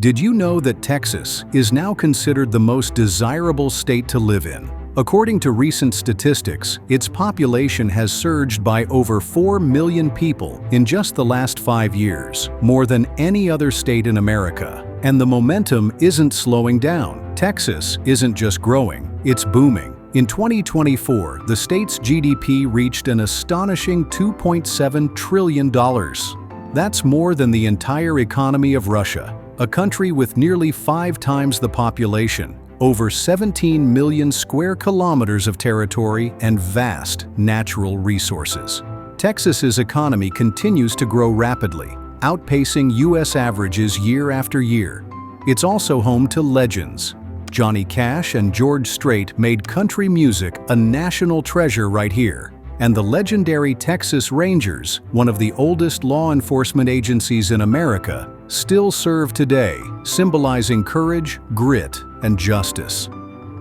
Did you know that Texas is now considered the most desirable state to live in? According to recent statistics, its population has surged by over 4 million people in just the last 5 years, more than any other state in America. And the momentum isn't slowing down. Texas isn't just growing, it's booming. In 2024, the state's GDP reached an astonishing $2.7 trillion. That's more than the entire economy of Russia, a country with nearly 5 times the population, over 17 million square kilometers of territory, and vast natural resources. Texas's economy continues to grow rapidly, outpacing U.S. averages year after year. It's also home to legends. Johnny Cash and George Strait made country music a national treasure right here. And the legendary Texas Rangers, one of the oldest law enforcement agencies in America, still serve today, symbolizing courage, grit, and justice.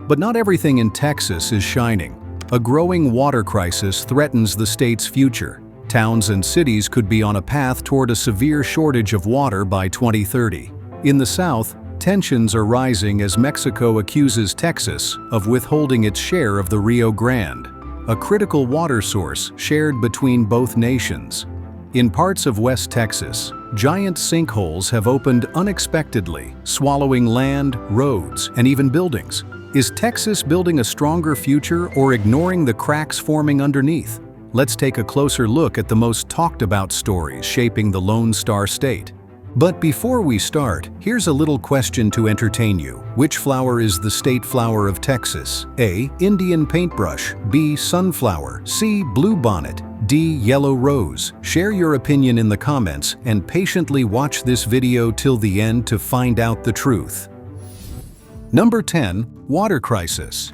But not everything in Texas is shining. A growing water crisis threatens the state's future. Towns and cities could be on a path toward a severe shortage of water by 2030. In the South, tensions are rising as Mexico accuses Texas of withholding its share of the Rio Grande, a critical water source shared between both nations. In parts of West Texas, giant sinkholes have opened unexpectedly, swallowing land, roads, and even buildings. Is Texas building a stronger future or ignoring the cracks forming underneath? Let's take a closer look at the most talked about stories shaping the Lone Star State. But before we start, here's a little question to entertain you. Which flower is the state flower of Texas? A. Indian paintbrush. B. Sunflower. C. Blue bonnet. D. Yellow rose. Share your opinion in the comments and patiently watch this video till the end to find out the truth. Number 10. Water crisis.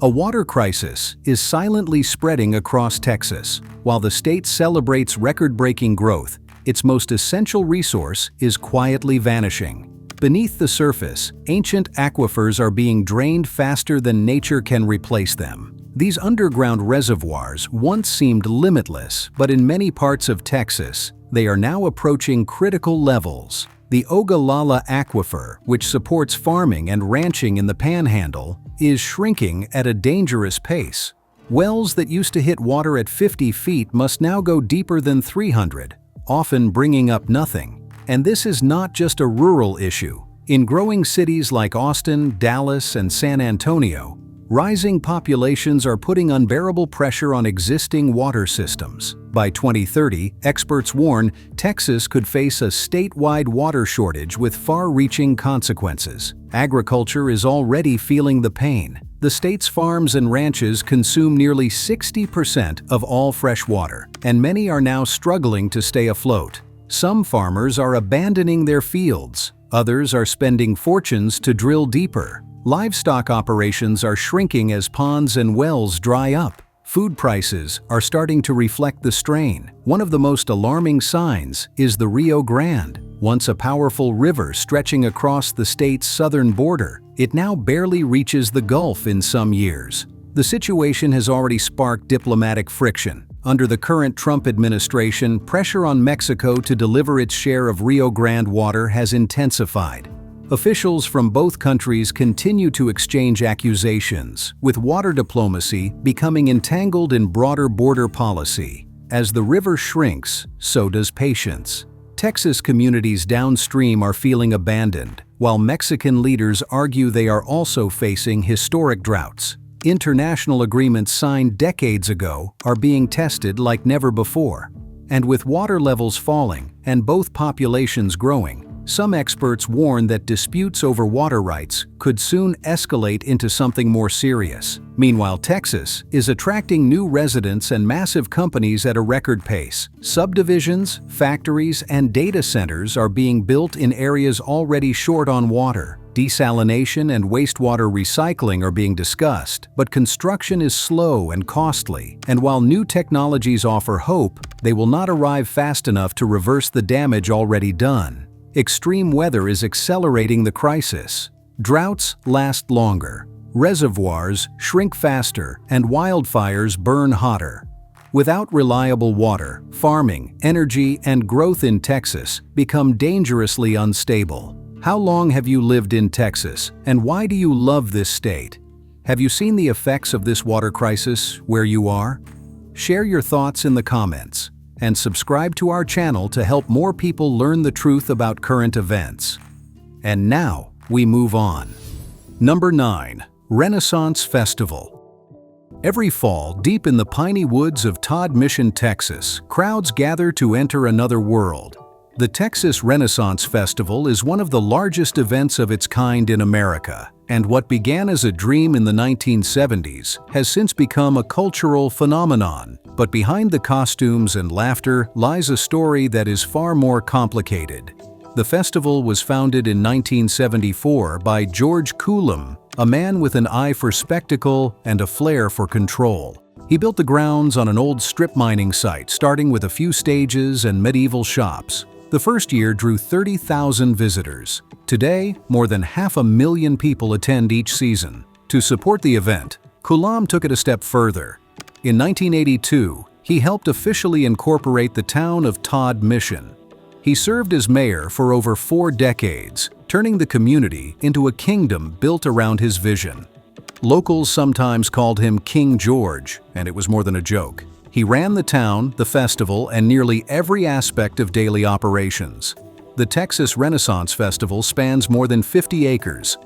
A water crisis is silently spreading across Texas. While the state celebrates record-breaking growth, its most essential resource is quietly vanishing. Beneath the surface, ancient aquifers are being drained faster than nature can replace them. These underground reservoirs once seemed limitless, but in many parts of Texas, they are now approaching critical levels. The Ogallala Aquifer, which supports farming and ranching in the Panhandle, is shrinking at a dangerous pace. Wells that used to hit water at 50 feet must now go deeper than 300. Often bringing up nothing. And this is not just a rural issue. In growing cities like Austin, Dallas, and San Antonio, rising populations are putting unbearable pressure on existing water systems. By 2030, experts warn Texas could face a statewide water shortage with far-reaching consequences. Agriculture is already feeling the pain. The state's farms and ranches consume nearly 60% of all fresh water, and many are now struggling to stay afloat. Some farmers are abandoning their fields. Others are spending fortunes to drill deeper. Livestock operations are shrinking as ponds and wells dry up. Food prices are starting to reflect the strain. One of the most alarming signs is the Rio Grande. Once a powerful river stretching across the state's southern border, it now barely reaches the Gulf in some years. The situation has already sparked diplomatic friction. Under the current Trump administration, pressure on Mexico to deliver its share of Rio Grande water has intensified. Officials from both countries continue to exchange accusations, with water diplomacy becoming entangled in broader border policy. As the river shrinks, so does patience. Texas communities downstream are feeling abandoned, while Mexican leaders argue they are also facing historic droughts. International agreements signed decades ago are being tested like never before. And with water levels falling and both populations growing, some experts warn that disputes over water rights could soon escalate into something more serious. Meanwhile, Texas is attracting new residents and massive companies at a record pace. Subdivisions, factories, and data centers are being built in areas already short on water. Desalination and wastewater recycling are being discussed, but construction is slow and costly. And while new technologies offer hope, they will not arrive fast enough to reverse the damage already done. Extreme weather is accelerating the crisis. Droughts last longer, reservoirs shrink faster, and wildfires burn hotter. Without reliable water, farming, energy, and growth in Texas become dangerously unstable. How long have you lived in Texas, and why do you love this state? Have you seen the effects of this water crisis where you are? Share your thoughts in the comments, and subscribe to our channel to help more people learn the truth about current events. And now, we move on. Number 9. Renaissance Festival. Every fall, deep in the piney woods of Todd Mission, Texas, crowds gather to enter another world. The Texas Renaissance Festival is one of the largest events of its kind in America, and what began as a dream in the 1970s has since become a cultural phenomenon. But behind the costumes and laughter lies a story that is far more complicated. The festival was founded in 1974 by George Coulomb, a man with an eye for spectacle and a flair for control. He built the grounds on an old strip mining site, starting with a few stages and medieval shops. The first year drew 30,000 visitors. Today, more than 500,000 people attend each season. To support the event, Coulomb took it a step further. In 1982, he helped officially incorporate the town of Todd Mission. He served as mayor for over 4 decades, turning the community into a kingdom built around his vision. Locals sometimes called him King George, and it was more than a joke. He ran the town, the festival, and nearly every aspect of daily operations. The Texas Renaissance Festival spans more than 50 acres.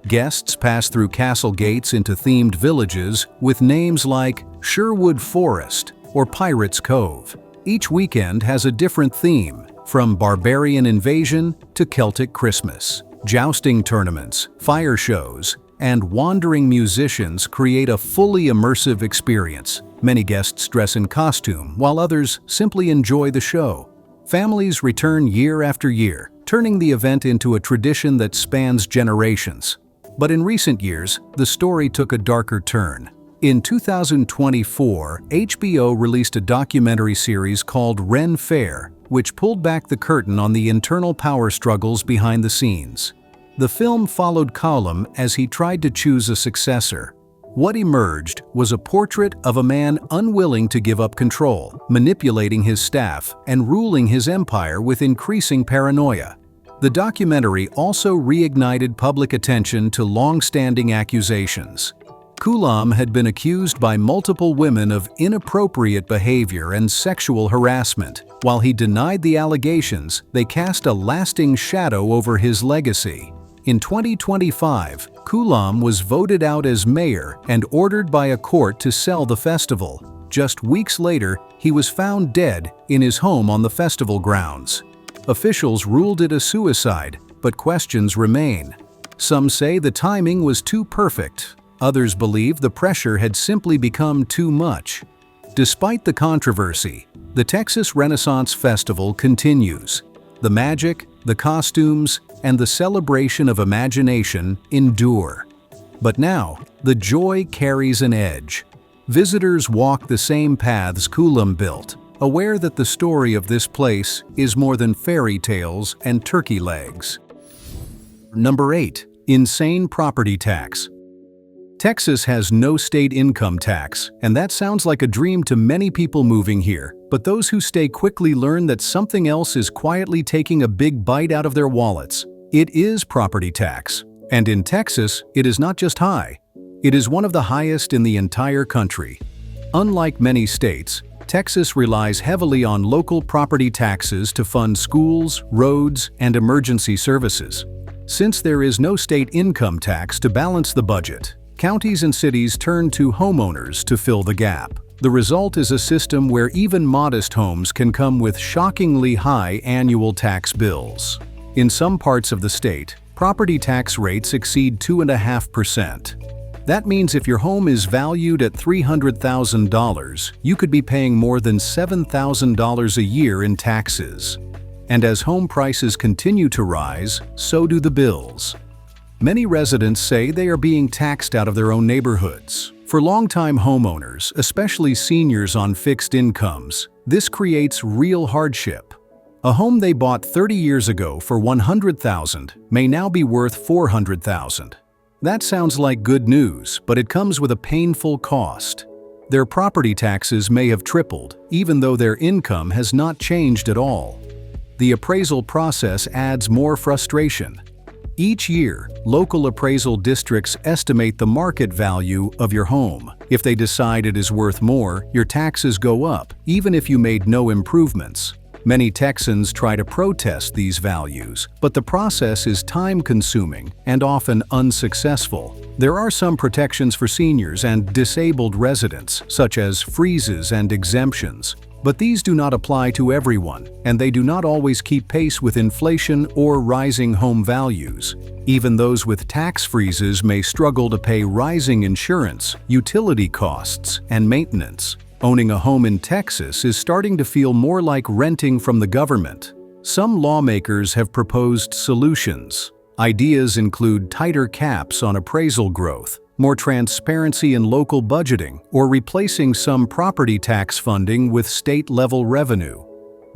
Guests pass through castle gates into themed villages with names like Sherwood Forest or Pirates Cove. Each weekend has a different theme, from barbarian invasion to Celtic Christmas. Jousting tournaments, fire shows, and wandering musicians create a fully immersive experience. Many guests dress in costume, while others simply enjoy the show. Families return year after year, turning the event into a tradition that spans generations. But in recent years, the story took a darker turn. In 2024, HBO released a documentary series called Ren Fair, which pulled back the curtain on the internal power struggles behind the scenes. The film followed Coulomb as he tried to choose a successor. What emerged was a portrait of a man unwilling to give up control, manipulating his staff, and ruling his empire with increasing paranoia. The documentary also reignited public attention to long-standing accusations. Coulomb had been accused by multiple women of inappropriate behavior and sexual harassment. While he denied the allegations, they cast a lasting shadow over his legacy. In 2025, Coulomb was voted out as mayor and ordered by a court to sell the festival. Just weeks later, he was found dead in his home on the festival grounds. Officials ruled it a suicide, but questions remain. Some say the timing was too perfect. Others believe the pressure had simply become too much. Despite the controversy, the Texas Renaissance Festival continues. The magic, the costumes, and the celebration of imagination endure. But now, the joy carries an edge. Visitors walk the same paths Coulomb built, aware that the story of this place is more than fairy tales and turkey legs. Number 8. Insane property tax. Texas has no state income tax, and that sounds like a dream to many people moving here. But those who stay quickly learn that something else is quietly taking a big bite out of their wallets. It is property tax. And in Texas, it is not just high. It is one of the highest in the entire country. Unlike many states, Texas relies heavily on local property taxes to fund schools, roads, and emergency services. Since there is no state income tax to balance the budget, counties and cities turn to homeowners to fill the gap. The result is a system where even modest homes can come with shockingly high annual tax bills. In some parts of the state, property tax rates exceed 2.5%. That means if your home is valued at $300,000, you could be paying more than $7,000 a year in taxes. And as home prices continue to rise, so do the bills. Many residents say they are being taxed out of their own neighborhoods. For longtime homeowners, especially seniors on fixed incomes, this creates real hardship. A home they bought 30 years ago for $100,000 may now be worth $400,000. That sounds like good news, but it comes with a painful cost. Their property taxes may have tripled, even though their income has not changed at all. The appraisal process adds more frustration. Each year, local appraisal districts estimate the market value of your home. If they decide it is worth more, your taxes go up, even if you made no improvements. Many Texans try to protest these values, but the process is time-consuming and often unsuccessful. There are some protections for seniors and disabled residents, such as freezes and exemptions. But these do not apply to everyone, and they do not always keep pace with inflation or rising home values. Even those with tax freezes may struggle to pay rising insurance, utility costs, and maintenance. Owning a home in Texas is starting to feel more like renting from the government. Some lawmakers have proposed solutions. Ideas include tighter caps on appraisal growth, more transparency in local budgeting, or replacing some property tax funding with state-level revenue.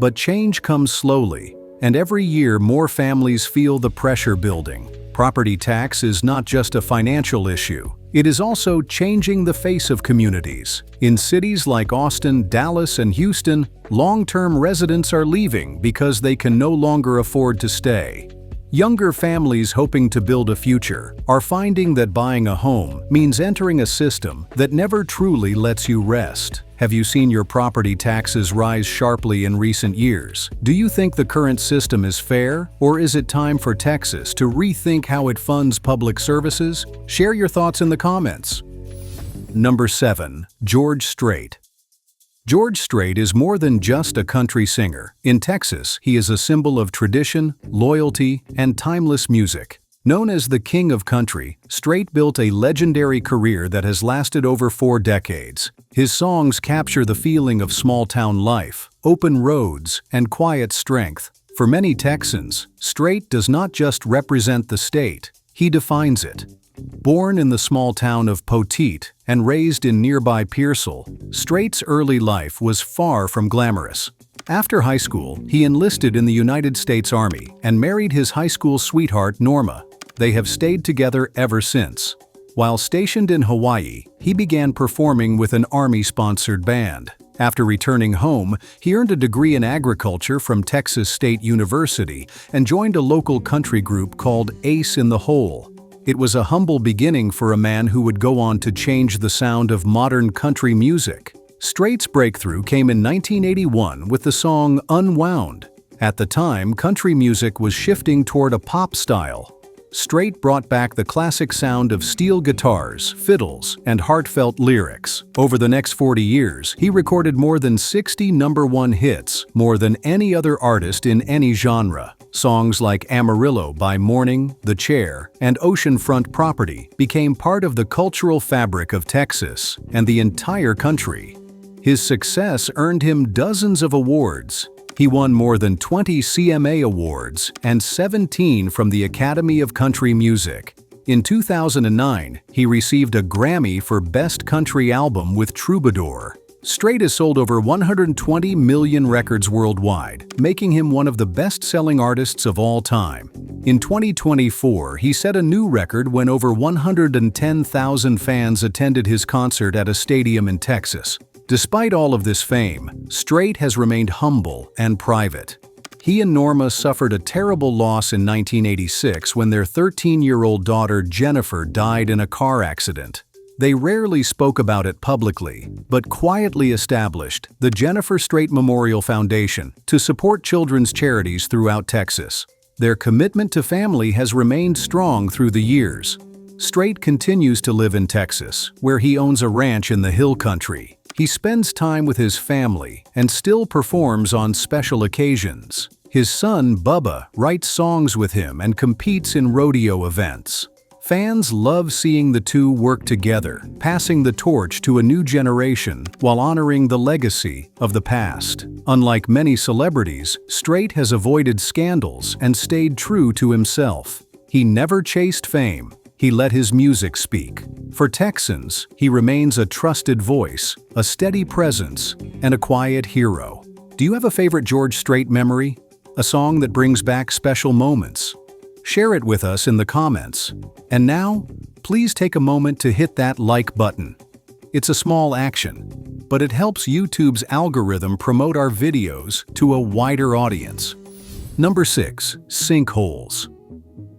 But change comes slowly, and every year more families feel the pressure building. Property tax is not just a financial issue. It is also changing the face of communities. In cities like Austin, Dallas, and Houston, long-term residents are leaving because they can no longer afford to stay. Younger families hoping to build a future are finding that buying a home means entering a system that never truly lets you rest. Have you seen your property taxes rise sharply in recent years? Do you think the current system is fair, or is it time for Texas to rethink how it funds public services? Share your thoughts in the comments. Number 7. George Strait. George Strait is more than just a country singer. In Texas, he is a symbol of tradition, loyalty, and timeless music. Known as the King of Country, Strait built a legendary career that has lasted over 4 decades. His songs capture the feeling of small-town life, open roads, and quiet strength. For many Texans, Strait does not just represent the state, he defines it. Born in the small town of Poteet and raised in nearby Pearsall, Strait's early life was far from glamorous. After high school, he enlisted in the United States Army and married his high school sweetheart Norma. They have stayed together ever since. While stationed in Hawaii, he began performing with an Army-sponsored band. After returning home, he earned a degree in agriculture from Texas State University and joined a local country group called Ace in the Hole. It was a humble beginning for a man who would go on to change the sound of modern country music. Strait's breakthrough came in 1981 with the song Unwound. At the time, country music was shifting toward a pop style. Strait brought back the classic sound of steel guitars, fiddles, and heartfelt lyrics. Over the next 40 years, he recorded more than 60 #1 hits, more than any other artist in any genre. Songs like Amarillo by Morning, The Chair, and Oceanfront Property became part of the cultural fabric of Texas and the entire country. His success earned him dozens of awards. He won more than 20 CMA awards and 17 from the Academy of Country Music. In 2009, he received a Grammy for Best Country Album with Troubadour. Strait has sold over 120 million records worldwide, making him one of the best-selling artists of all time. In 2024, he set a new record when over 110,000 fans attended his concert at a stadium in Texas. Despite all of this fame, Strait has remained humble and private. He and Norma suffered a terrible loss in 1986 when their 13-year-old daughter Jennifer died in a car accident. They rarely spoke about it publicly, but quietly established the Jennifer Strait Memorial Foundation to support children's charities throughout Texas. Their commitment to family has remained strong through the years. Strait continues to live in Texas, where he owns a ranch in the Hill Country. He spends time with his family and still performs on special occasions. His son, Bubba, writes songs with him and competes in rodeo events. Fans love seeing the two work together, passing the torch to a new generation while honoring the legacy of the past. Unlike many celebrities, Strait has avoided scandals and stayed true to himself. He never chased fame. He let his music speak. For Texans, he remains a trusted voice, a steady presence, and a quiet hero. Do you have a favorite George Strait memory? A song that brings back special moments? Share it with us in the comments. And now, please take a moment to hit that like button. It's a small action, but it helps YouTube's algorithm promote our videos to a wider audience. Number 6. Sinkholes.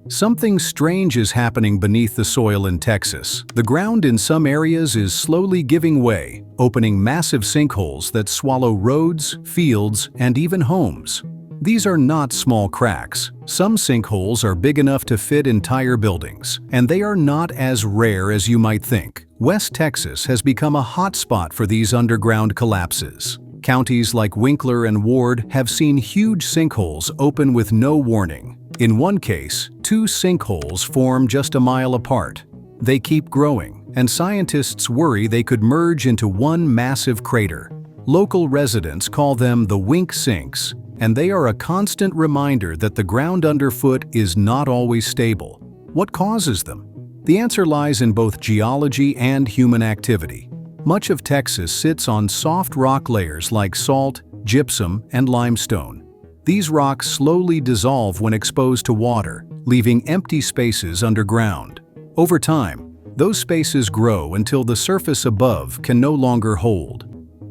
Something strange is happening beneath the soil in Texas. The ground in some areas is slowly giving way, opening massive sinkholes that swallow roads, fields, and even homes. These are not small cracks. Some sinkholes are big enough to fit entire buildings, and they are not as rare as you might think. West Texas has become a hotspot for these underground collapses. Counties like Winkler and Ward have seen huge sinkholes open with no warning. In one case, 2 sinkholes form just a mile apart. They keep growing, and scientists worry they could merge into one massive crater. Local residents call them the wink sinks, and they are a constant reminder that the ground underfoot is not always stable. What causes them? The answer lies in both geology and human activity. Much of Texas sits on soft rock layers like salt, gypsum, and limestone. These rocks slowly dissolve when exposed to water, leaving empty spaces underground. Over time, those spaces grow until the surface above can no longer hold.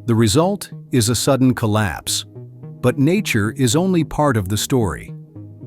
The result is a sudden collapse. But nature is only part of the story.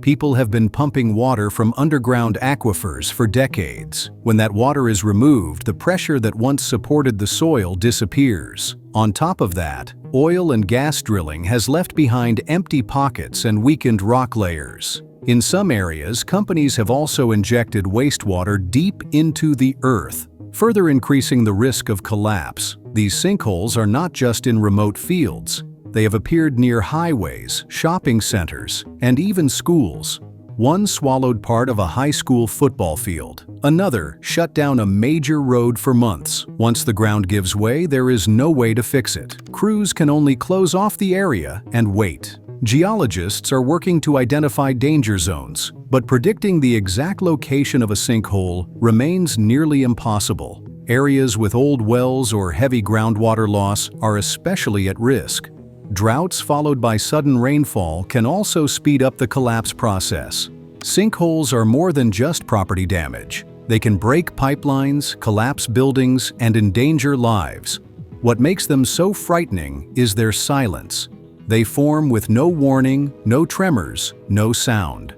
People have been pumping water from underground aquifers for decades. When that water is removed, the pressure that once supported the soil disappears. On top of that, oil and gas drilling has left behind empty pockets and weakened rock layers. In some areas, companies have also injected wastewater deep into the earth, further increasing the risk of collapse. These sinkholes are not just in remote fields. They have appeared near highways, shopping centers, and even schools. One swallowed part of a high school football field. Another shut down a major road for months. Once the ground gives way, there is no way to fix it. Crews can only close off the area and wait. Geologists are working to identify danger zones, but predicting the exact location of a sinkhole remains nearly impossible. Areas with old wells or heavy groundwater loss are especially at risk. Droughts followed by sudden rainfall can also speed up the collapse process. Sinkholes are more than just property damage. They can break pipelines, collapse buildings, and endanger lives. What makes them so frightening is their silence. They form with no warning, no tremors, no sound.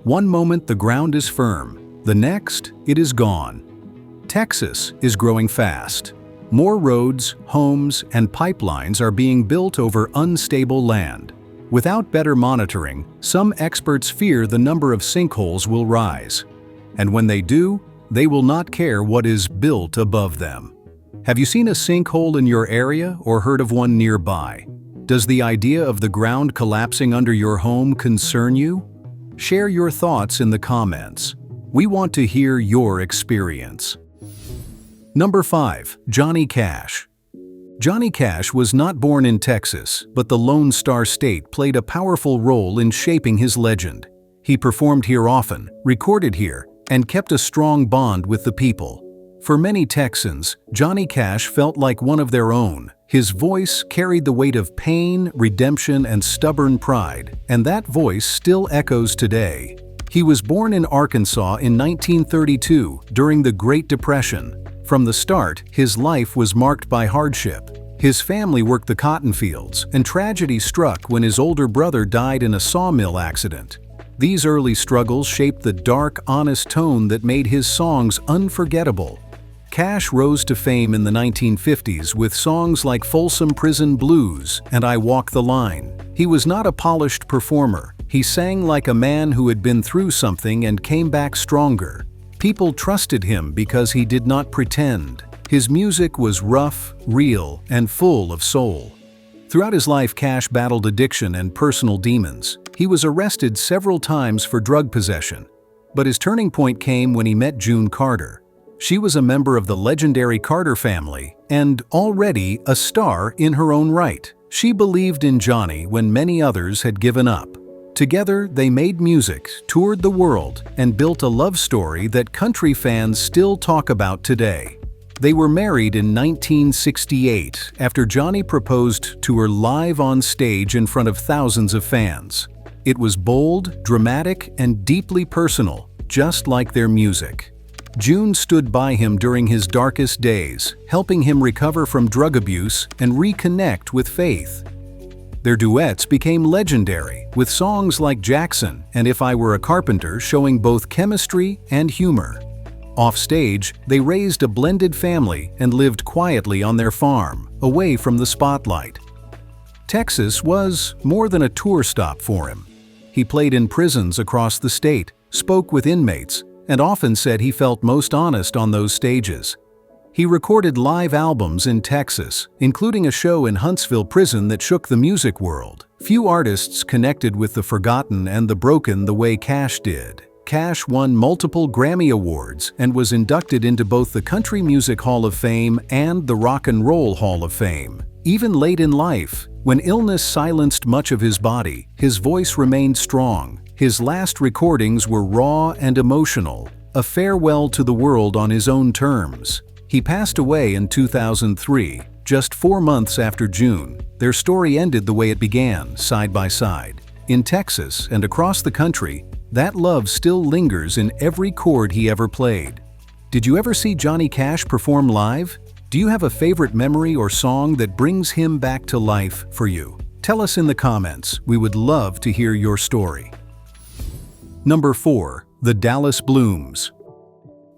One moment the ground is firm, the next it is gone. Texas is growing fast. More roads, homes, and pipelines are being built over unstable land. Without better monitoring, some experts fear the number of sinkholes will rise. And when they do, they will not care what is built above them. Have you seen a sinkhole in your area or heard of one nearby? Does the idea of the ground collapsing under your home concern you? Share your thoughts in the comments. We want to hear your experience. Number 5. Johnny Cash. Johnny Cash was not born in Texas, but the Lone Star State played a powerful role in shaping his legend. He performed here often, recorded here, and kept a strong bond with the people. For many Texans, Johnny Cash felt like one of their own. His voice carried the weight of pain, redemption, and stubborn pride, and that voice still echoes today. He was born in Arkansas in 1932 during the Great Depression. From the start, his life was marked by hardship. His family worked the cotton fields, and tragedy struck when his older brother died in a sawmill accident. These early struggles shaped the dark, honest tone that made his songs unforgettable. Cash rose to fame in the 1950s with songs like Folsom Prison Blues and I Walk the Line. He was not a polished performer. He sang like a man who had been through something and came back stronger. People trusted him because he did not pretend. His music was rough, real, and full of soul. Throughout his life, Cash battled addiction and personal demons. He was arrested several times for drug possession. But his turning point came when he met June Carter. She was a member of the legendary Carter family and already a star in her own right. She believed in Johnny when many others had given up. Together, they made music, toured the world, and built a love story that country fans still talk about today. They were married in 1968 after Johnny proposed to her live on stage in front of thousands of fans. It was bold, dramatic, and deeply personal, just like their music. June stood by him during his darkest days, helping him recover from drug abuse and reconnect with faith. Their duets became legendary, with songs like Jackson and If I Were a Carpenter showing both chemistry and humor. Offstage, they raised a blended family and lived quietly on their farm, away from the spotlight. Texas was more than a tour stop for him. He played in prisons across the state, spoke with inmates, and often said he felt most honest on those stages. He recorded live albums in Texas, including a show in Huntsville prison that shook the music world. Few artists connected with the forgotten and the broken the way Cash did. Cash won multiple Grammy Awards and was inducted into both the Country Music Hall of Fame and the Rock and Roll Hall of Fame. Even late in life, when illness silenced much of his body, his voice remained strong. His last recordings were raw and emotional, a farewell to the world on his own terms. He passed away in 2003, just 4 months after June. Their story ended the way it began, side by side. In Texas and across the country, that love still lingers in every chord he ever played. Did you ever see Johnny Cash perform live? Do you have a favorite memory or song that brings him back to life for you? Tell us in the comments. We would love to hear your story. Number 4. The Dallas Blooms.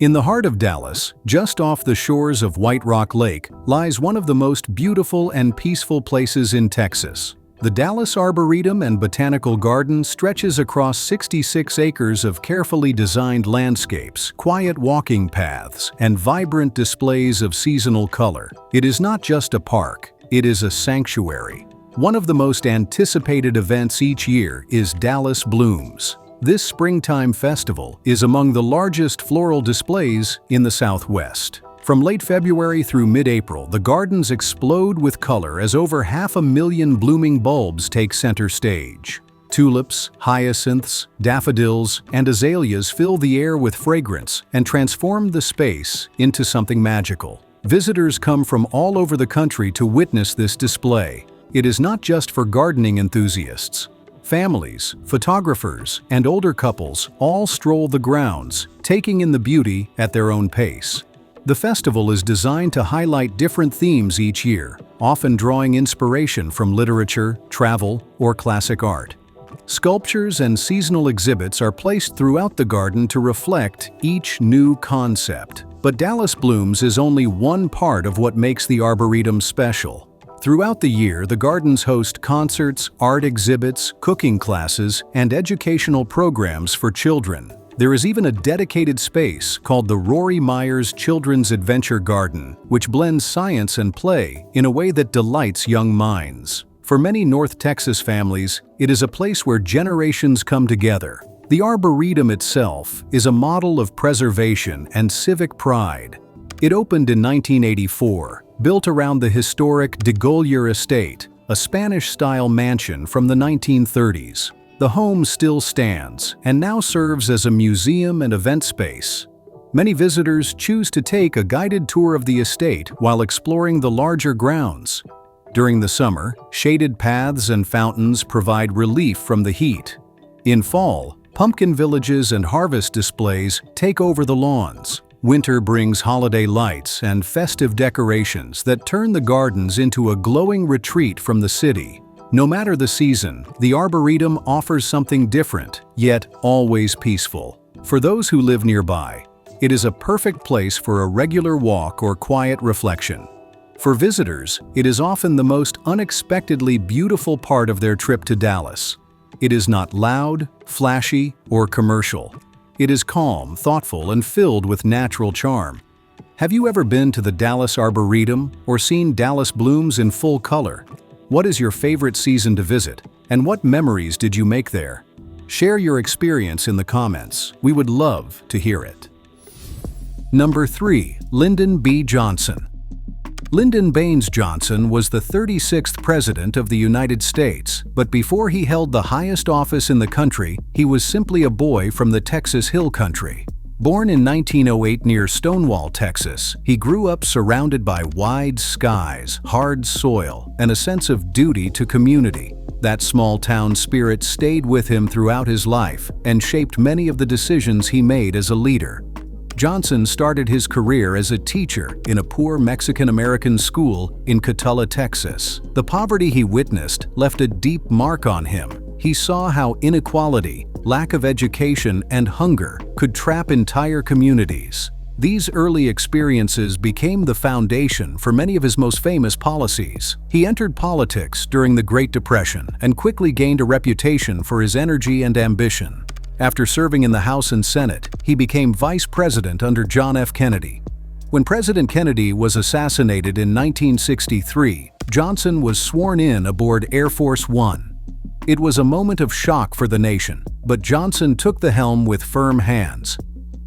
In the heart of Dallas, just off the shores of White Rock Lake, lies one of the most beautiful and peaceful places in Texas. The Dallas Arboretum and Botanical Garden stretches across 66 acres of carefully designed landscapes, quiet walking paths, and vibrant displays of seasonal color. It is not just a park, it is a sanctuary. One of the most anticipated events each year is Dallas Blooms. This springtime festival is among the largest floral displays in the Southwest. From late February through mid-April, the gardens explode with color as over 500,000 blooming bulbs take center stage. Tulips, hyacinths, daffodils, and azaleas fill the air with fragrance and transform the space into something magical. Visitors come from all over the country to witness this display. It is not just for gardening enthusiasts. Families, photographers, and older couples all stroll the grounds, taking in the beauty at their own pace. The festival is designed to highlight different themes each year, often drawing inspiration from literature, travel, or classic art. Sculptures and seasonal exhibits are placed throughout the garden to reflect each new concept. But Dallas Blooms is only one part of what makes the Arboretum special. Throughout the year, the gardens host concerts, art exhibits, cooking classes, and educational programs for children. There is even a dedicated space called the Rory Myers Children's Adventure Garden, which blends science and play in a way that delights young minds. For many North Texas families, it is a place where generations come together. The Arboretum itself is a model of preservation and civic pride. It opened in 1984, built around the historic de Golyer Estate, a Spanish-style mansion from the 1930s. The home still stands and now serves as a museum and event space. Many visitors choose to take a guided tour of the estate while exploring the larger grounds. During the summer, shaded paths and fountains provide relief from the heat. In fall, pumpkin villages and harvest displays take over the lawns. Winter brings holiday lights and festive decorations that turn the gardens into a glowing retreat from the city. No matter the season, the Arboretum offers something different, yet always peaceful. For those who live nearby, it is a perfect place for a regular walk or quiet reflection. For visitors, it is often the most unexpectedly beautiful part of their trip to Dallas. It is not loud, flashy, or commercial. It is calm, thoughtful, and filled with natural charm. Have you ever been to the Dallas Arboretum or seen Dallas Blooms in full color? What is your favorite season to visit, and what memories did you make there? Share your experience in the comments. We would love to hear it. Number 3. Lyndon B Johnson. Lyndon B Johnson was the 36th President of the United States, but before he held the highest office in the country, he was simply a boy from the Texas Hill Country. Born in 1908 near Stonewall, Texas, he grew up surrounded by wide skies, hard soil, and a sense of duty to community. That small-town spirit stayed with him throughout his life and shaped many of the decisions he made as a leader. Johnson started his career as a teacher in a poor Mexican-American school in Cotulla, Texas. The poverty he witnessed left a deep mark on him. He saw how inequality, lack of education, and hunger could trap entire communities. These early experiences became the foundation for many of his most famous policies. He entered politics during the Great Depression and quickly gained a reputation for his energy and ambition. After serving in the House and Senate, he became vice president under John F. Kennedy. When President Kennedy was assassinated in 1963, Johnson was sworn in aboard Air Force One. It was a moment of shock for the nation, but Johnson took the helm with firm hands.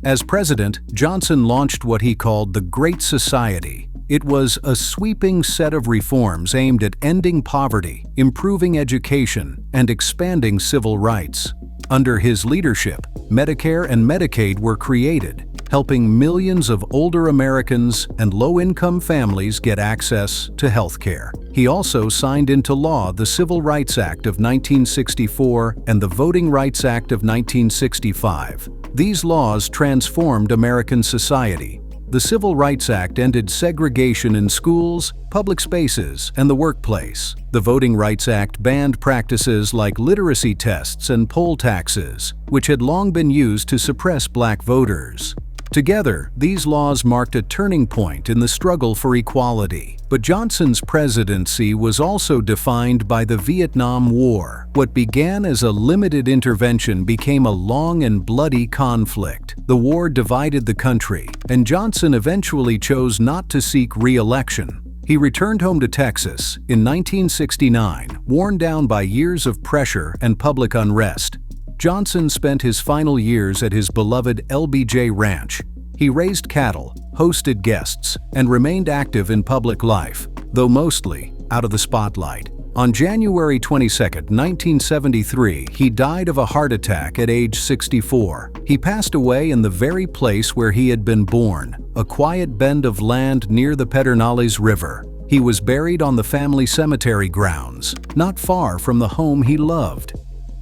As president, Johnson launched what he called the Great Society. It was a sweeping set of reforms aimed at ending poverty, improving education, and expanding civil rights. Under his leadership, Medicare and Medicaid were created, helping millions of older Americans and low-income families get access to health care. He also signed into law the Civil Rights Act of 1964 and the Voting Rights Act of 1965. These laws transformed American society. The Civil Rights Act ended segregation in schools, public spaces, and the workplace. The Voting Rights Act banned practices like literacy tests and poll taxes, which had long been used to suppress black voters. Together, these laws marked a turning point in the struggle for equality. But Johnson's presidency was also defined by the Vietnam War. What began as a limited intervention became a long and bloody conflict. The war divided the country, and Johnson eventually chose not to seek re-election. He returned home to Texas in 1969, worn down by years of pressure and public unrest. Johnson spent his final years at his beloved LBJ Ranch. He raised cattle, hosted guests, and remained active in public life, though mostly out of the spotlight. On January 22, 1973, he died of a heart attack at age 64. He passed away in the very place where he had been born, a quiet bend of land near the Pedernales River. He was buried on the family cemetery grounds, not far from the home he loved.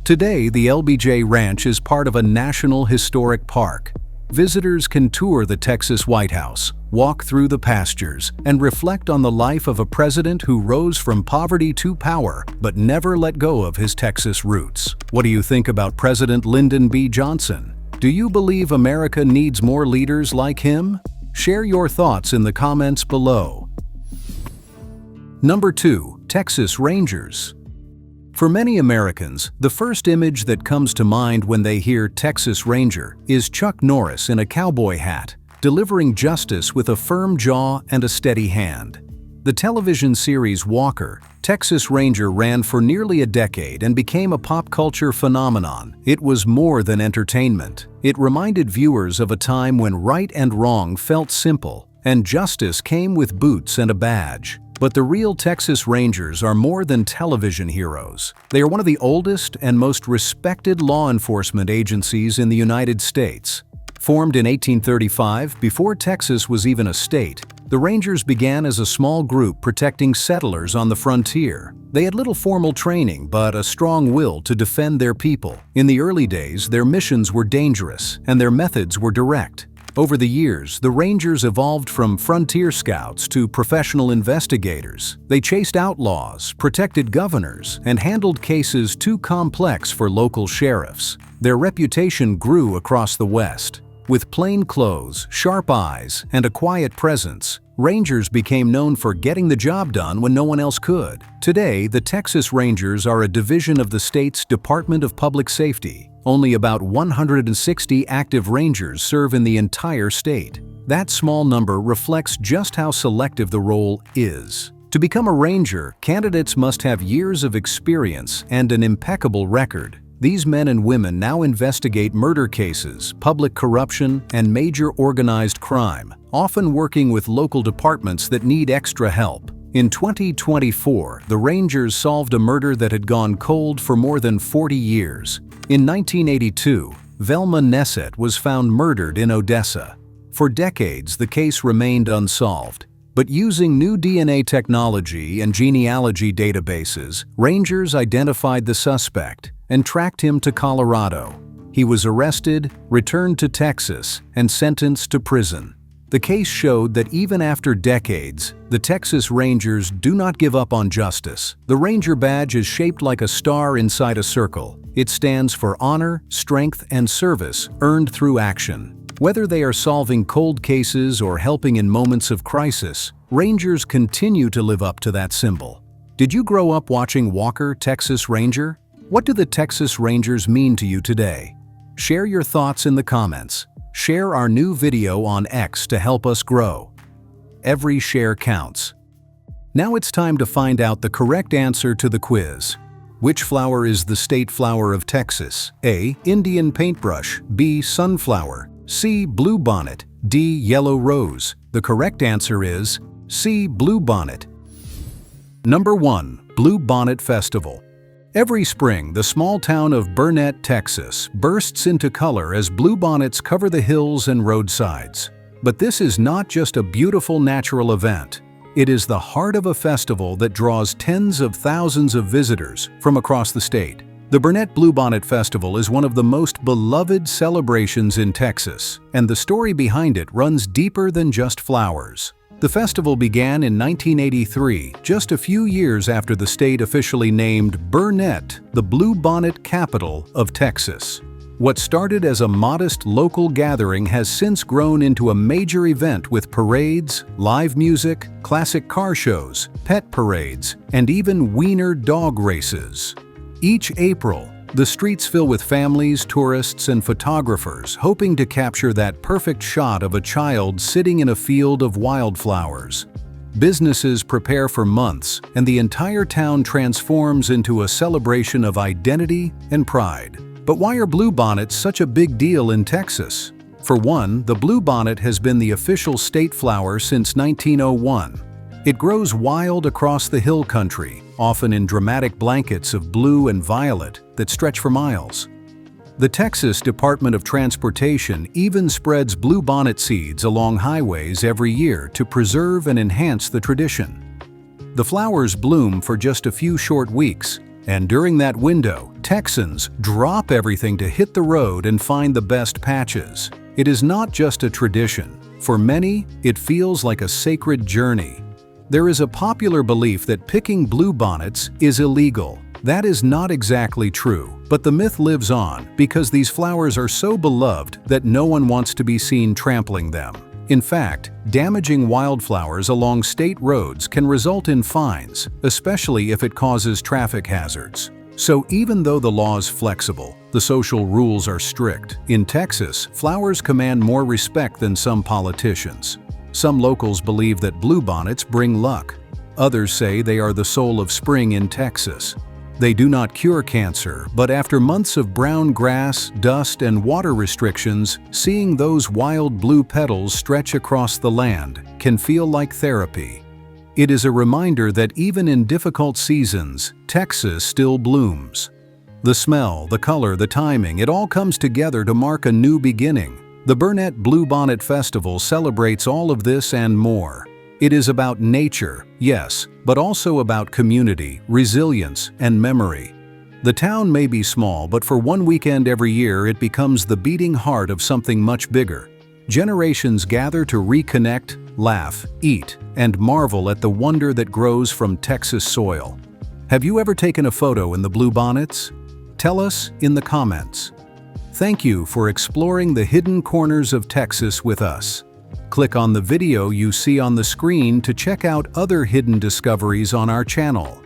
Today, the LBJ Ranch is part of a National Historic Park. Visitors can tour the Texas White House, walk through the pastures, and reflect on the life of a president who rose from poverty to power but never let go of his Texas roots. What do you think about President Lyndon B Johnson? Do you believe America needs more leaders like him? Share your thoughts in the comments below. Number 2. Texas Rangers. For many Americans, the first image that comes to mind when they hear Texas Ranger is Chuck Norris in a cowboy hat, delivering justice with a firm jaw and a steady hand. The television series Walker, Texas Ranger ran for nearly a decade and became a pop culture phenomenon. It was more than entertainment. It reminded viewers of a time when right and wrong felt simple, and justice came with boots and a badge. But the real Texas Rangers are more than television heroes. They are one of the oldest and most respected law enforcement agencies in the United States. Formed in 1835, before Texas was even a state, the Rangers began as a small group protecting settlers on the frontier. They had little formal training, but a strong will to defend their people. In the early days, their missions were dangerous, and their methods were direct. Over the years, the Rangers evolved from frontier scouts to professional investigators. They chased outlaws, protected governors, and handled cases too complex for local sheriffs. Their reputation grew across the West. With plain clothes, sharp eyes, and a quiet presence, Rangers became known for getting the job done when no one else could. Today, the Texas Rangers are a division of the state's Department of Public Safety. Only about 160 active Rangers serve in the entire state. That small number reflects just how selective the role is. To become a Ranger, candidates must have years of experience and an impeccable record. These men and women now investigate murder cases, public corruption, and major organized crime, often working with local departments that need extra help. In 2024, the Rangers solved a murder that had gone cold for more than 40 years. In 1982, Velma Nesset was found murdered in Odessa. For decades, the case remained unsolved. But using new DNA technology and genealogy databases, Rangers identified the suspect and tracked him to Colorado. He was arrested, returned to Texas, and sentenced to prison. The case showed that even after decades, the Texas Rangers do not give up on justice. The Ranger badge is shaped like a star inside a circle. It stands for honor, strength, and service earned through action. Whether they are solving cold cases or helping in moments of crisis, Rangers continue to live up to that symbol. Did you grow up watching Walker, Texas Ranger? What do the Texas Rangers mean to you today? Share your thoughts in the comments. Share our new video on X to help us grow. Every share counts. Now it's time to find out the correct answer to the quiz. Which flower is the state flower of Texas? A. Indian paintbrush. B. Sunflower. C. Bluebonnet. D. Yellow rose. The correct answer is C. Bluebonnet. Number 1. Bluebonnet Festival. Every spring, the small town of Bonnet, Texas, bursts into color as bluebonnets cover the hills and roadsides. But this is not just a beautiful natural event. It is the heart of a festival that draws tens of thousands of visitors from across the state. The Bonnet Bluebonnet Festival is one of the most beloved celebrations in Texas, and the story behind it runs deeper than just flowers. The festival began in 1983, just a few years after the state officially named Bonnet the Bluebonnet capital of Texas. What started as a modest local gathering has since grown into a major event with parades, live music, classic car shows, pet parades, and even wiener dog races. Each April, the streets fill with families, tourists, and photographers hoping to capture that perfect shot of a child sitting in a field of wildflowers. Businesses prepare for months, and the entire town transforms into a celebration of identity and pride. But why are bluebonnets such a big deal in Texas? For one, the bluebonnet has been the official state flower since 1901. It grows wild across the hill country, often in dramatic blankets of blue and violet that stretch for miles. The Texas Department of Transportation even spreads bluebonnet seeds along highways every year to preserve and enhance the tradition. The flowers bloom for just a few short weeks, and during that window, Texans drop everything to hit the road and find the best patches. It is not just a tradition. For many, it feels like a sacred journey. There is a popular belief that picking bluebonnets is illegal. That is not exactly true, but the myth lives on because these flowers are so beloved that no one wants to be seen trampling them. In fact, damaging wildflowers along state roads can result in fines, especially if it causes traffic hazards. So even though the law is flexible, the social rules are strict. In Texas, flowers command more respect than some politicians. Some locals believe that bluebonnets bring luck. Others say they are the soul of spring in Texas. They do not cure cancer, but after months of brown grass, dust, and water restrictions, seeing those wild blue petals stretch across the land can feel like therapy. It is a reminder that even in difficult seasons, Texas still blooms. The smell, the color, the timing, it all comes together to mark a new beginning. The Bonnet Bluebonnet Festival celebrates all of this and more. It is about nature, yes, but also about community, resilience, and memory. The town may be small, but for one weekend every year it becomes the beating heart of something much bigger. Generations gather to reconnect, laugh, eat, and marvel at the wonder that grows from Texas soil. Have you ever taken a photo in the bluebonnets? Tell us in the comments. Thank you for exploring the hidden corners of Texas with us. Click on the video you see on the screen to check out other hidden discoveries on our channel.